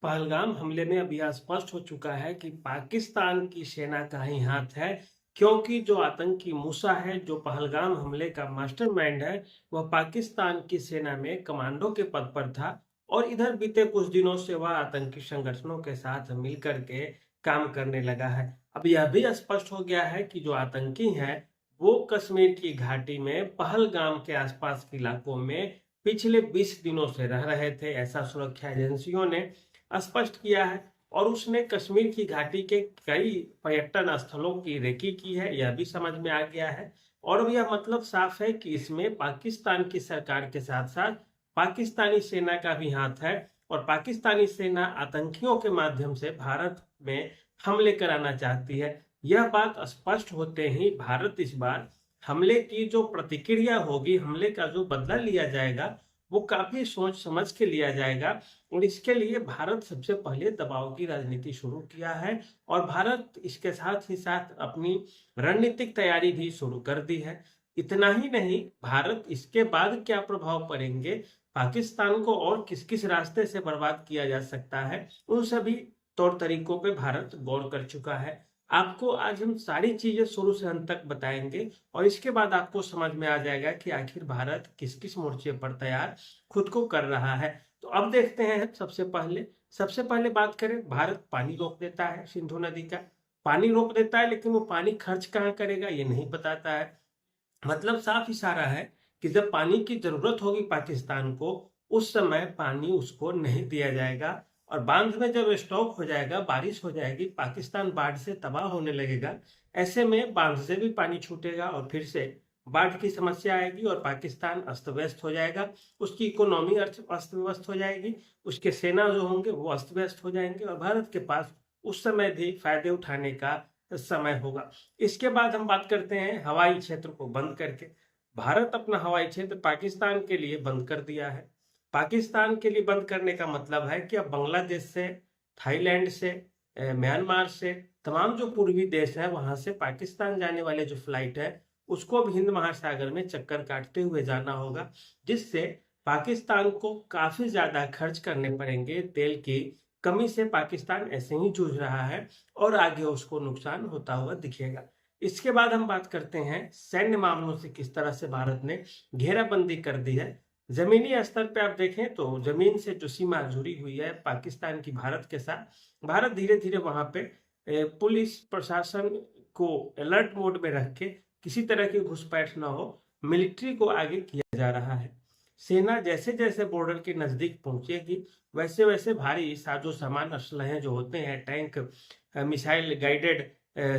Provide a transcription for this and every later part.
पहलगाम हमले में अब यह स्पष्ट हो चुका है कि पाकिस्तान की सेना का ही हाथ है, क्योंकि जो आतंकी मूसा है, जो पहलगाम हमले का मास्टरमाइंड है, वह पाकिस्तान की सेना में कमांडो के पद पर था और इधर बीते कुछ दिनों से वह आतंकी संगठनों के साथ मिलकर के काम करने लगा है। अब यह भी स्पष्ट हो गया है कि जो आतंकी हैं, वो कश्मीर की घाटी में पहलगाम के आसपास के इलाकों में पिछले 20 दिनों से रह रहे थे, ऐसा सुरक्षा एजेंसियों ने स्पष्ट किया है। और उसने कश्मीर की घाटी के कई पर्यटन स्थलों की रेकी की है, यह भी समझ में आ गया है। और यह मतलब साफ है कि इसमें पाकिस्तान की सरकार के साथ साथ पाकिस्तानी सेना का भी हाथ है और पाकिस्तानी सेना आतंकियों के माध्यम से भारत में हमले कराना चाहती है। यह बात स्पष्ट होते ही भारत इस बार हमले की जो प्रतिक्रिया होगी, हमले का जो बदला लिया जाएगा, वो काफी सोच समझ के लिया जाएगा। और इसके लिए भारत सबसे पहले दबाव की राजनीति शुरू किया है और भारत इसके साथ ही साथ अपनी रणनीतिक तैयारी भी शुरू कर दी है। इतना ही नहीं, भारत इसके बाद क्या प्रभाव पड़ेंगे, पाकिस्तान को और किस किस रास्ते से बर्बाद किया जा सकता है, उन सभी तौर तरीकों पे भारत गौर कर चुका है। आपको आज हम सारी चीजें शुरू से अंत तक बताएंगे और इसके बाद आपको समझ में आ जाएगा कि आखिर भारत किस किस मोर्चे पर तैयार खुद को कर रहा है। तो अब देखते हैं, सबसे पहले बात करें, भारत पानी रोक देता है, सिंधु नदी का पानी रोक देता है, लेकिन वो पानी खर्च कहाँ करेगा ये नहीं बताता है। मतलब साफ इशारा है कि जब पानी की जरूरत होगी पाकिस्तान को, उस समय पानी उसको नहीं दिया जाएगा। और बांध में जब स्टॉक हो जाएगा, बारिश हो जाएगी, पाकिस्तान बाढ़ से तबाह होने लगेगा, ऐसे में बांध से भी पानी छूटेगा और फिर से बाढ़ की समस्या आएगी और पाकिस्तान अस्त व्यस्त हो जाएगा। उसकी इकोनॉमी अस्त व्यस्त हो जाएगी, उसके सेना जो होंगे वो अस्त व्यस्त हो जाएंगे और भारत के पास उस समय भी फायदे उठाने का समय होगा। इसके बाद हम बात करते हैं हवाई क्षेत्र को बंद करके। भारत अपना हवाई क्षेत्र पाकिस्तान के लिए बंद कर दिया है। पाकिस्तान के लिए बंद करने का मतलब है कि अब बांग्लादेश से, थाईलैंड से, म्यांमार से, तमाम जो पूर्वी देश है वहां से पाकिस्तान जाने वाले जो फ्लाइट है, उसको भी हिंद महासागर में चक्कर काटते हुए जाना होगा, जिससे पाकिस्तान को काफी ज्यादा खर्च करने पड़ेंगे। तेल की कमी से पाकिस्तान ऐसे ही जूझ रहा है और आगे उसको नुकसान होता हुआ दिखेगा। इसके बाद हम बात करते हैं सैन्य मामलों से, किस तरह से भारत ने घेराबंदी कर दी है। जमीनी स्तर पे आप देखें तो जमीन से जो सीमा जुड़ी हुई है पाकिस्तान की भारत के साथ, भारत धीरे धीरे वहां पे पुलिस प्रशासन को अलर्ट मोड में रख के किसी तरह की घुसपैठ ना हो, मिलिट्री को आगे किया जा रहा है। सेना जैसे जैसे बॉर्डर के नजदीक पहुंचेगी, वैसे वैसे भारी साजो सामान असलहे जो होते हैं, टैंक, मिसाइल गाइडेड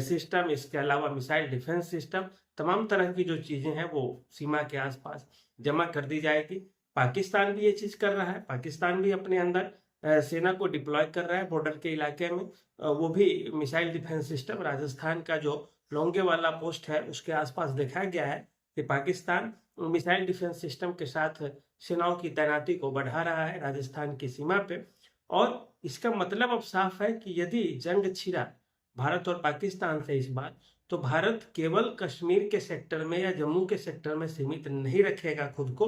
सिस्टम, इसके अलावा मिसाइल डिफेंस सिस्टम, तमाम तरह की जो चीजें हैं वो सीमा के आसपास जमा कर दी जाएगी। पाकिस्तान भी ये चीज कर रहा है, पाकिस्तान भी अपने अंदर सेना को डिप्लॉय कर रहा है बॉर्डर के इलाके में। वो भी मिसाइल डिफेंस सिस्टम, राजस्थान का जो लोंगे वाला पोस्ट है उसके आसपास देखा गया है कि पाकिस्तान मिसाइल डिफेंस सिस्टम के साथ सेनाओं की तैनाती को बढ़ा रहा है राजस्थान की सीमा पे। और इसका मतलब अब साफ है कि यदि जंग छिड़ा भारत और पाकिस्तान से इस बार, तो भारत केवल कश्मीर के सेक्टर में या जम्मू के सेक्टर में सीमित नहीं रखेगा खुद को।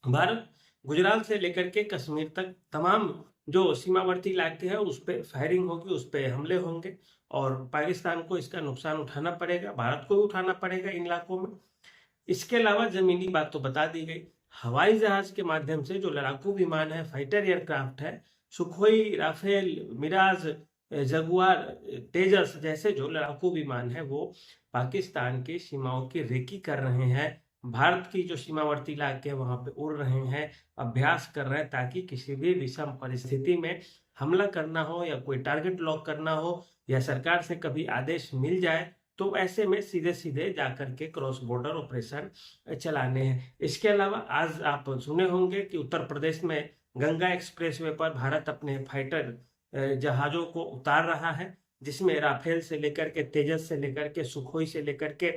भारत गुजरात से लेकर के कश्मीर तक तमाम जो सीमावर्ती इलाके हैं उस पर फायरिंग होगी, उस पर हमले होंगे और पाकिस्तान को इसका नुकसान उठाना पड़ेगा, भारत को भी उठाना पड़ेगा इन इलाकों में। इसके अलावा जमीनी बात तो बता दी गई। हवाई जहाज के माध्यम से जो लड़ाकू विमान है, फाइटर एयरक्राफ्ट है, सुखोई, राफेल, मिराज, जगुआर, तेजस जैसे जो लड़ाकू विमान है वो पाकिस्तान की सीमाओं की रेकी कर रहे हैं, भारत की जो सीमावर्ती इलाके हैं वहां पे उड़ रहे हैं, अभ्यास कर रहे हैं, ताकि किसी भी विषम परिस्थिति में हमला करना हो या कोई टारगेट लॉक करना हो या सरकार से कभी आदेश मिल जाए तो ऐसे में सीधे सीधे जाकर के क्रॉस बॉर्डर ऑपरेशन चलाने हैं। इसके अलावा आज आप सुने होंगे कि उत्तर प्रदेश में गंगा एक्सप्रेसवे पर भारत अपने फाइटर जहाजों को उतार रहा है, जिसमें राफेल से लेकर के, तेजस से लेकर के, सुखोई से लेकर के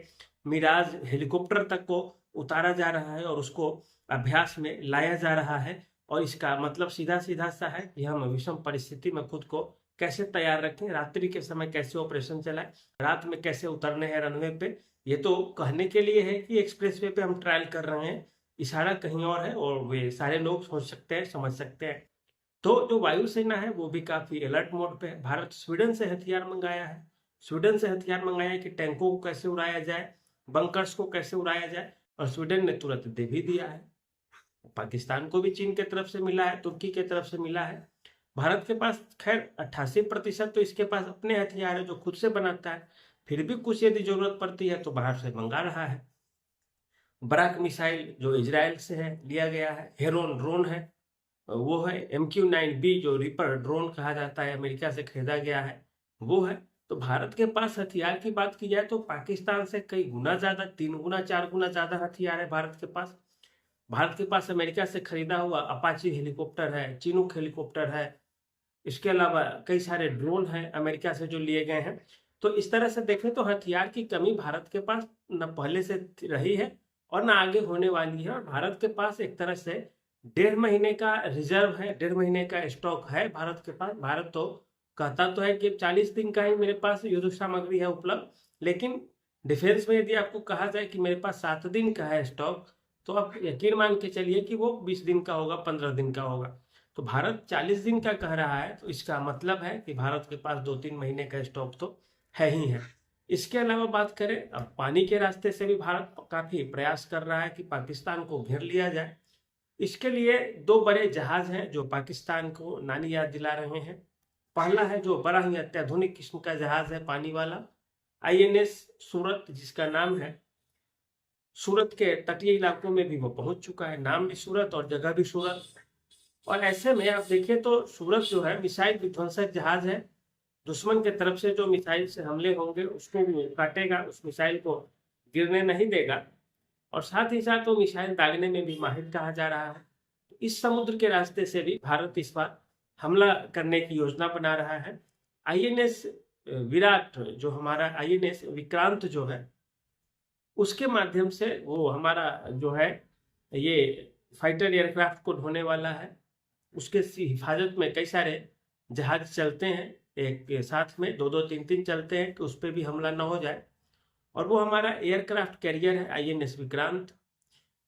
मिराज हेलीकॉप्टर तक को उतारा जा रहा है और उसको अभ्यास में लाया जा रहा है। और इसका मतलब सीधा सीधा सा है कि हम विषम परिस्थिति में खुद को कैसे तैयार रखें, रात्रि के समय कैसे ऑपरेशन चलाएं, रात में कैसे उतरने हैं रनवे पे। ये तो कहने के लिए है कि एक्सप्रेसवे पे हम ट्रायल कर रहे हैं, इशारा कहीं और है और वे सारे लोग सोच सकते हैं, समझ सकते हैं। तो जो वायुसेना है वो भी काफी अलर्ट मोड पे है। भारत स्वीडन से हथियार मंगाया है, स्वीडन से हथियार मंगाया कि टैंकों को कैसे उड़ाया जाए, बंकर्स को कैसे उड़ाया जाए, और स्वीडन ने तुरंत दे भी दिया है। पाकिस्तान को भी चीन की तरफ से मिला है, तुर्की की तरफ से मिला है। भारत के पास खैर 88% तो इसके पास अपने हथियार है जो खुद से बनाता है, फिर भी कुछ यदि जरूरत पड़ती है तो बाहर से मंगा रहा है। बराक मिसाइल जो इजराइल से है लिया गया है, हेरोन ड्रोन है वो है, MQ-9B जो रिपर ड्रोन कहा जाता है अमेरिका से खरीदा गया है वो है। तो भारत के पास हथियार की बात की जाए तो पाकिस्तान से कई गुना ज्यादा, 3 गुना 4 गुना ज्यादा हथियार है भारत के पास। भारत के पास अमेरिका से खरीदा हुआ अपाची हेलीकॉप्टर है, चिनूक हेलीकॉप्टर है, इसके अलावा कई सारे ड्रोन हैं अमेरिका से जो लिए गए हैं। तो इस तरह से देखें तो हथियार की कमी भारत के पास न पहले से रही है और न आगे होने वाली है, और भारत के पास एक तरह से 1.5 महीने का रिजर्व है, 1.5 महीने का स्टॉक है भारत के पास। भारत तो कहता तो है कि 40 दिन का ही मेरे पास युद्ध सामग्री है उपलब्ध, लेकिन डिफेंस में यदि आपको कहा जाए कि मेरे पास 7 दिन का है स्टॉक, तो आप यकीन मान के चलिए कि वो 20 दिन का होगा, 15 दिन का होगा। तो भारत 40 दिन का कह रहा है, तो इसका मतलब है कि भारत के पास 2-3 महीने का स्टॉक तो है ही है। इसके अलावा बात करें, अब पानी के रास्ते से भी भारत काफी प्रयास कर रहा है कि पाकिस्तान को घेर लिया जाए। इसके लिए 2 बड़े जहाज हैं जो पाकिस्तान को नानी याद दिला रहे हैं। पहला है जो बड़ा ही अत्याधुनिक किस्म का जहाज है पानी वाला, INS सूरत, जिसका नाम है। सूरत के तटीय इलाकों में भी वो पहुंच चुका है, नाम भी सूरत और जगह भी सूरत। और ऐसे में आप देखिए तो सूरत जो है मिसाइल विध्वंसक जहाज है, दुश्मन के तरफ से जो मिसाइल से हमले होंगे उसको वो काटेगा, उस मिसाइल को गिरने नहीं देगा, और साथ ही साथ वो मिसाइल दागने में भी माहिर कहा जा रहा है। इस समुद्र के रास्ते से भी भारत इस बार हमला करने की योजना बना रहा है। INS विराट, जो हमारा INS विक्रांत जो है, उसके माध्यम से वो हमारा जो है ये फाइटर एयरक्राफ्ट को ढोने वाला है। उसके हिफाजत में कई सारे जहाज चलते हैं, एक के साथ में 2-2 3-3 चलते हैं कि उस पर भी हमला न हो जाए। और वो हमारा एयरक्राफ्ट कैरियर है INS विक्रांत,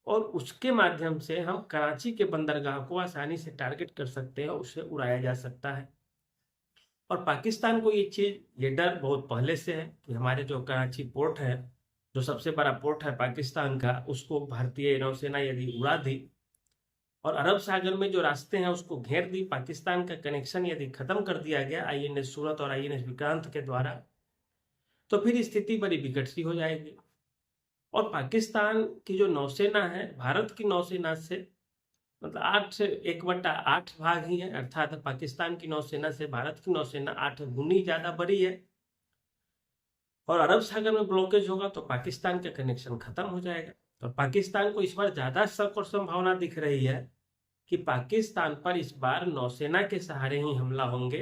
और उसके माध्यम से हम कराची के बंदरगाह को आसानी से टारगेट कर सकते हैं, उसे उड़ाया जा सकता है। और पाकिस्तान को ये डर बहुत पहले से है कि हमारे जो कराची पोर्ट है, जो सबसे बड़ा पोर्ट है पाकिस्तान का, उसको भारतीय नौसेना यदि उड़ा दी और अरब सागर में जो रास्ते हैं उसको घेर दी, पाकिस्तान का कनेक्शन यदि खत्म कर दिया गया INS सूरत और INS विक्रांत के द्वारा, तो फिर स्थिति बड़ी विकट सी हो जाएगी। और पाकिस्तान की जो नौसेना है भारत की नौसेना से मतलब 8 से 1/8 भाग ही है, अर्थात पाकिस्तान की नौसेना से भारत की नौसेना 8 गुनी ज्यादा बड़ी है। और अरब सागर में ब्लॉकेज होगा तो पाकिस्तान का कनेक्शन खत्म हो जाएगा। और पाकिस्तान को इस बार ज्यादा शक और संभावना दिख रही है कि पाकिस्तान पर इस बार नौसेना के सहारे ही हमला होंगे,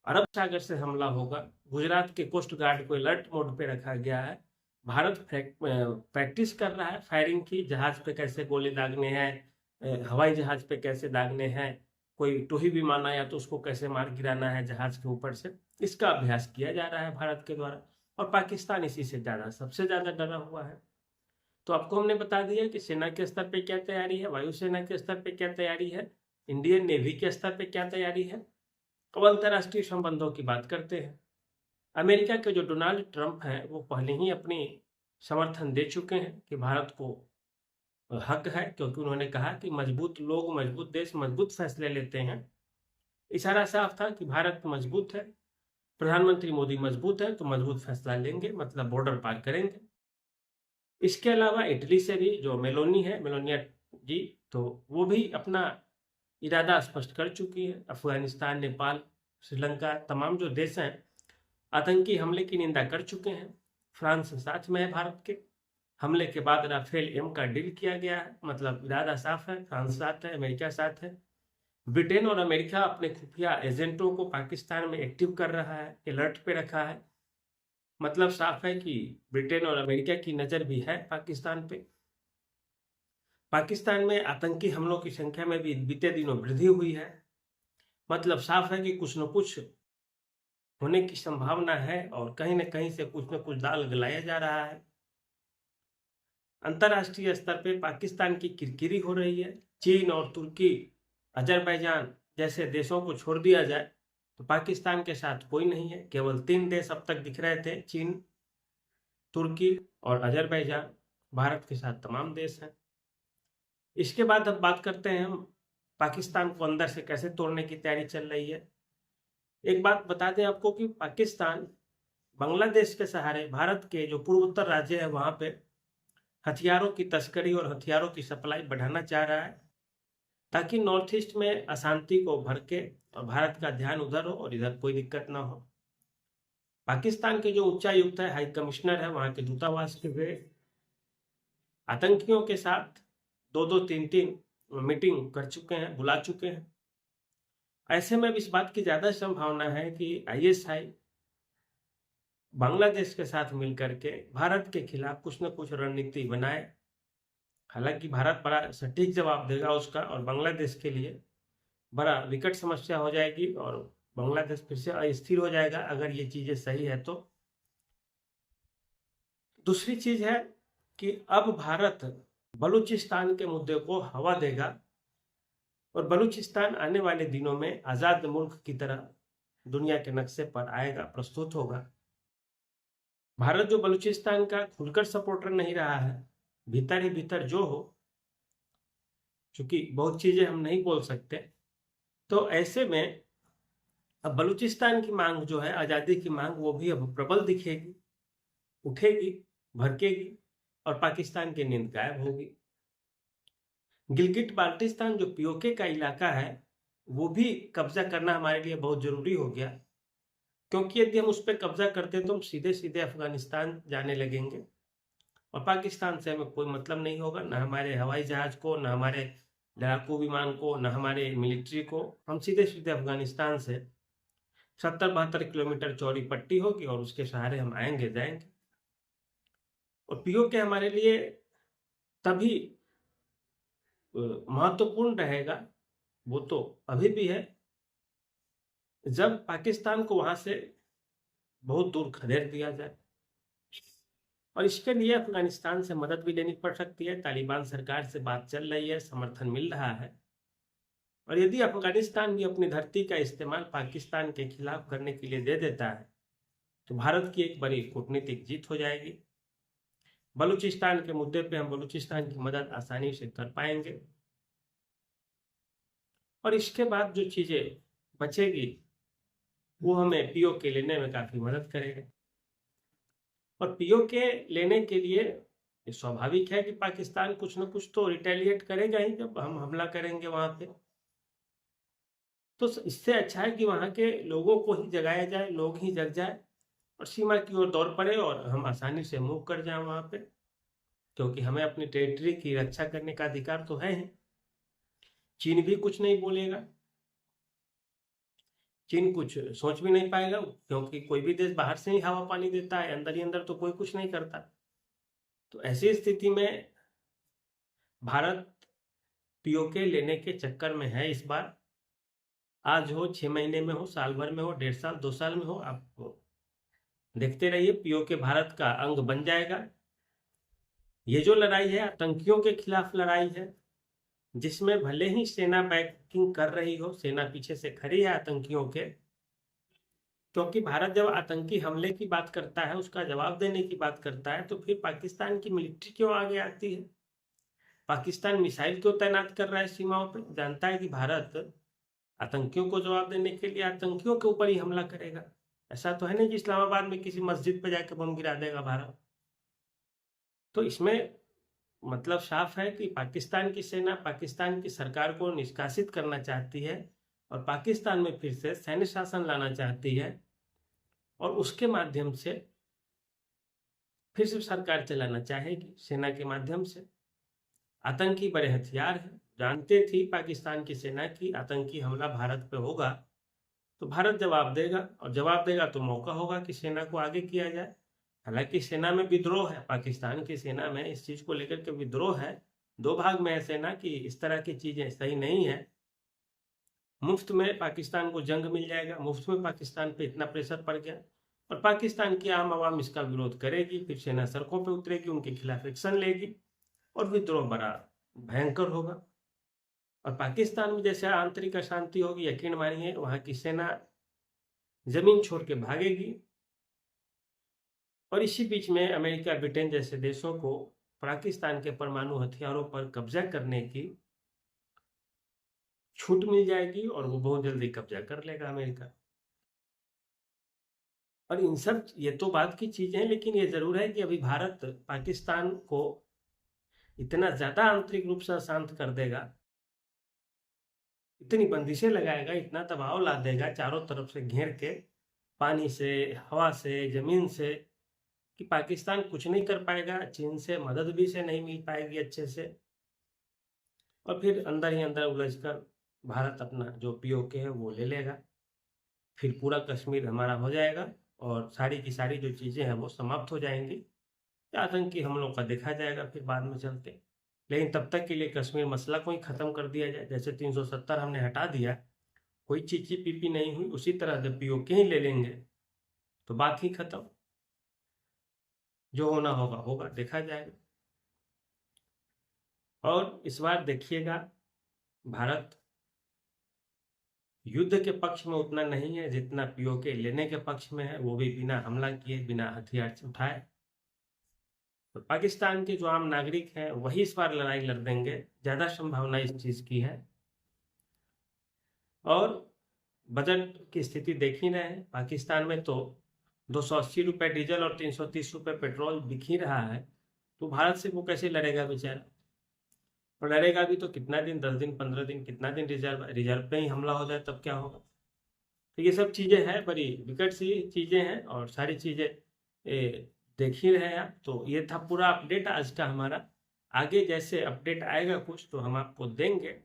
अरब सागर से हमला होगा। गुजरात के कोस्ट गार्ड को अलर्ट मोड पे रखा गया है। भारत प्रैक्टिस कर रहा है फायरिंग की, जहाज पे कैसे गोले दागने हैं, हवाई जहाज पे कैसे दागने हैं, कोई टोही विमान आया तो उसको कैसे मार गिराना है जहाज के ऊपर से, इसका अभ्यास किया जा रहा है भारत के द्वारा। और पाकिस्तान इसी से ज्यादा, सबसे ज्यादा डरा हुआ है। तो आपको हमने बता दिया कि सेना के स्तर पे क्या तैयारी है, वायुसेना के स्तर पे क्या तैयारी है, इंडियन नेवी के स्तर पे क्या तैयारी है। अब अंतर्राष्ट्रीय संबंधों की बात करते हैं। अमेरिका के जो डोनाल्ड ट्रंप हैं वो पहले ही अपनी समर्थन दे चुके हैं कि भारत को हक है, क्योंकि उन्होंने कहा कि मजबूत लोग, मजबूत देश मजबूत फैसले लेते हैं। इशारा साफ था कि भारत मजबूत है, प्रधानमंत्री मोदी मजबूत है तो मजबूत फैसला लेंगे, मतलब बॉर्डर पार करेंगे। इसके अलावा इटली से भी जो मेलोनी है, मेलोनिया जी, तो वो भी अपना इरादा स्पष्ट कर चुकी है। अफगानिस्तान, नेपाल, श्रीलंका, तमाम जो देश हैं आतंकी हमले की निंदा कर चुके हैं। फ्रांस साथ में है भारत के। हमले के बाद राफेल M का डील किया गया है, मतलब इरादा साफ है, फ्रांस साथ है, अमेरिका साथ है। ब्रिटेन और अमेरिका अपने खुफिया एजेंटों को पाकिस्तान में एक्टिव कर रहा है, अलर्ट पे रखा है। मतलब साफ है कि ब्रिटेन और अमेरिका की नजर भी है पाकिस्तान पे। पाकिस्तान में आतंकी हमलों की संख्या में भी बीते दिनों वृद्धि हुई है। मतलब साफ है कि कुछ न कुछ होने की संभावना है और कहीं न कहीं से कुछ न कुछ दाल गलाया जा रहा है। अंतर्राष्ट्रीय स्तर पे पाकिस्तान की किरकिरी हो रही है। चीन और तुर्की, अजरबैजान जैसे देशों को छोड़ दिया जाए तो पाकिस्तान के साथ कोई नहीं है। केवल 3 देश अब तक दिख रहे थे, चीन, तुर्की और अजरबैजान। भारत के साथ तमाम देश हैं। इसके बाद अब बात करते हैं हम पाकिस्तान को अंदर से कैसे तोड़ने की तैयारी चल रही है। एक बात बता दें आपको कि पाकिस्तान बांग्लादेश के सहारे भारत के जो पूर्वोत्तर राज्य है वहां पे हथियारों की तस्करी और हथियारों की सप्लाई बढ़ाना चाह रहा है, ताकि नॉर्थ ईस्ट में अशांति को भड़के और भारत का ध्यान उधर हो और इधर कोई दिक्कत ना हो। पाकिस्तान के जो उच्चायुक्त है, हाई कमिश्नर है, वहां के दूतावास के वे आतंकियों के साथ 2-2, 3-3 मीटिंग कर चुके हैं, बुला चुके हैं। ऐसे में इस बात की ज्यादा संभावना है कि आईएसआई बांग्लादेश के साथ मिलकर के भारत के खिलाफ कुछ न कुछ रणनीति बनाए। हालांकि भारत बड़ा सटीक जवाब देगा उसका, और बांग्लादेश के लिए बड़ा विकट समस्या हो जाएगी और बांग्लादेश फिर से अस्थिर हो जाएगा अगर ये चीजें सही है तो। दूसरी चीज है कि अब भारत बलूचिस्तान के मुद्दे को हवा देगा और बलूचिस्तान आने वाले दिनों में आजाद मुल्क की तरह दुनिया के नक्शे पर आएगा, प्रस्तुत होगा। भारत जो बलूचिस्तान का खुलकर सपोर्टर नहीं रहा है, भीतर ही भीतर जो हो, क्योंकि बहुत चीजें हम नहीं बोल सकते, तो ऐसे में अब बलूचिस्तान की मांग जो है, आजादी की मांग, वो भी अब प्रबल दिखेगी, उठेगी, भड़केगी और पाकिस्तान की नींद गायब होगी। गिलगिट बाल्टिस्तान जो पीओके का इलाका है, वो भी कब्जा करना हमारे लिए बहुत जरूरी हो गया, क्योंकि यदि हम उस पर कब्जा करते तो हम सीधे सीधे अफगानिस्तान जाने लगेंगे और पाकिस्तान से हमें कोई मतलब नहीं होगा, ना हमारे हवाई जहाज को, ना हमारे लड़ाकू विमान को, ना हमारे मिलिट्री को। हम सीधे सीधे अफगानिस्तान से 70-72 किलोमीटर चौड़ी पट्टी होगी और उसके सहारे हम आएंगे जाएंगे। और पीओके हमारे लिए तभी महत्वपूर्ण रहेगा, वो तो अभी भी है, जब पाकिस्तान को वहां से बहुत दूर खदेड़ दिया जाए। और इसके लिए अफगानिस्तान से मदद भी लेनी पड़ सकती है। तालिबान सरकार से बात चल रही है, समर्थन मिल रहा है। और यदि अफगानिस्तान भी अपनी धरती का इस्तेमाल पाकिस्तान के खिलाफ करने के लिए दे देता है तो भारत की एक बड़ी कूटनीतिक जीत हो जाएगी। बलूचिस्तान के मुद्दे पे हम बलूचिस्तान की मदद आसानी से कर पाएंगे और इसके बाद जो चीजें बचेगी वो हमें पीओके लेने में काफी मदद करेगा। और पीओके लेने के लिए ये स्वाभाविक है कि पाकिस्तान कुछ न कुछ तो रिटेलिएट करेगा ही जब हम हमला करेंगे वहां पे। तो इससे अच्छा है कि वहां के लोगों को ही जगाया जाए, लोग ही जग जाए और सीमा की ओर दौड़ पड़े और हम आसानी से मूव कर जाएं वहां पे, क्योंकि हमें अपनी टेरिटरी की रक्षा करने का अधिकार तो है ही। चीन भी कुछ नहीं बोलेगा, चीन कुछ सोच भी नहीं पाएगा, क्योंकि कोई भी देश बाहर से ही हवा पानी देता है, अंदर ही अंदर तो कोई कुछ नहीं करता। तो ऐसी स्थिति में भारत पीओके लेने के चक्कर में है इस बार। आज हो, 6 महीने में हो, साल भर में हो, 1.5 साल 2 साल में हो, आप देखते रहिए, पीओके भारत का अंग बन जाएगा। ये जो लड़ाई है आतंकियों के खिलाफ लड़ाई है, जिसमें भले ही सेना बैकिंग कर रही हो, सेना पीछे से खड़ी है आतंकियों के, क्योंकि भारत जब आतंकी हमले की बात करता है, उसका जवाब देने की बात करता है, तो फिर पाकिस्तान की मिलिट्री क्यों आगे आती है? पाकिस्तान मिसाइल क्यों तैनात कर रहा है सीमाओं पर? जानता है कि भारत आतंकियों को जवाब देने के लिए आतंकियों के ऊपर ही हमला करेगा। ऐसा तो है नहीं कि इस्लामाबाद में किसी मस्जिद पर जाकर बम गिरा देगा भारत। तो इसमें मतलब साफ है कि पाकिस्तान की सेना पाकिस्तान की सरकार को निष्कासित करना चाहती है और पाकिस्तान में फिर से सैन्य शासन लाना चाहती है और उसके माध्यम से फिर से सरकार चलाना चाहेगी सेना के माध्यम से। आतंकी बड़े हथियार हैं, जानते थी पाकिस्तान की सेना की आतंकी हमला भारत पे होगा तो भारत जवाब देगा, और जवाब देगा तो मौका होगा कि सेना को आगे किया जाए। हालांकि सेना में विद्रोह है, पाकिस्तान की सेना में इस चीज को लेकर के विद्रोह है, 2 भाग में है सेना की, इस तरह की चीजें सही नहीं है। मुफ्त में पाकिस्तान को जंग मिल जाएगा, मुफ्त में पाकिस्तान पे इतना प्रेशर पड़ गया और पाकिस्तान की आम आवाम इसका विरोध करेगी, फिर सेना सड़कों पर उतरेगी, उनके खिलाफ एक्शन लेगी और विद्रोह बड़ा भयंकर होगा। और पाकिस्तान में जैसे आंतरिक अशांति होगी, यकीन मानिए वहां की सेना जमीन छोड़ के भागेगी। और इसी बीच में अमेरिका, ब्रिटेन जैसे देशों को पाकिस्तान के परमाणु हथियारों पर कब्जा करने की छूट मिल जाएगी और वो बहुत जल्दी कब्जा कर लेगा अमेरिका। और इन सब, ये तो बात की चीजें हैं, लेकिन ये जरूर है कि अभी भारत पाकिस्तान को इतना ज्यादा आंतरिक रूप से अशांत कर देगा, इतनी बंदिशें लगाएगा, इतना दबाव ला देगा चारों तरफ से घेर के, पानी से, हवा से, जमीन से, कि पाकिस्तान कुछ नहीं कर पाएगा। चीन से मदद भी से नहीं मिल पाएगी अच्छे से, और फिर अंदर ही अंदर उलझकर भारत अपना जो पीओके है वो ले लेगा। फिर पूरा कश्मीर हमारा हो जाएगा और सारी की सारी जो चीज़ें हैं वो समाप्त हो जाएंगी। आतंकी हमलों का देखा जाएगा फिर बाद में चलते। लेकिन तब तक के लिए कश्मीर मसला को ही ख़त्म कर दिया जाए। जैसे 370 हमने हटा दिया, कोई चीची पीपी नहीं हुई, उसी तरह जब पीओके ही ले लेंगे तो बात ही खत्म। जो होना होगा होगा, देखा जाएगा। और इस बार देखिएगा, भारत युद्ध के पक्ष में उतना नहीं है जितना पीओके लेने के पक्ष में है, वो भी बिना हमला किए, बिना हथियार उठाए। तो पाकिस्तान के जो आम नागरिक हैं वही इस बार लड़ाई लड़ देंगे, ज्यादा संभावना इस चीज की है। और बजट की स्थिति देख ही रहे हैं, पाकिस्तान में तो 280 रुपए डीजल और 330 रुपए पेट्रोल बिक ही रहा है। तो भारत से वो कैसे लड़ेगा बेचारा? और लड़ेगा भी तो कितना दिन, 10 दिन, 15 दिन, कितना दिन रिजर्व पे ही हमला हो जाए तब क्या होगा? तो ये सब चीज़ें हैं, बड़ी विकट सी चीज़ें हैं और सारी चीज़ें देख ही रहे हैं आप। तो ये था पूरा अपडेट आज का हमारा। आगे जैसे अपडेट आएगा कुछ तो हम आपको देंगे।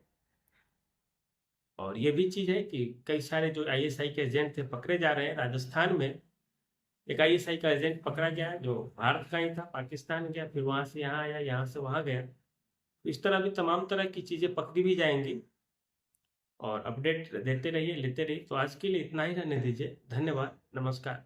और ये भी चीज़ है कि कई सारे जो आईएसआई के एजेंट थे पकड़े जा रहे हैं। राजस्थान में एक आईएसआई का एजेंट पकड़ा गया है जो भारत का ही था, पाकिस्तान गया, फिर वहाँ से यहाँ आया, यहाँ से वहाँ गया। इस तरह भी तमाम तरह की चीज़ें पकड़ी भी जाएंगी और अपडेट देते रहिए, लेते रहिए। तो आज के लिए इतना ही रहने दीजिए। धन्यवाद, नमस्कार।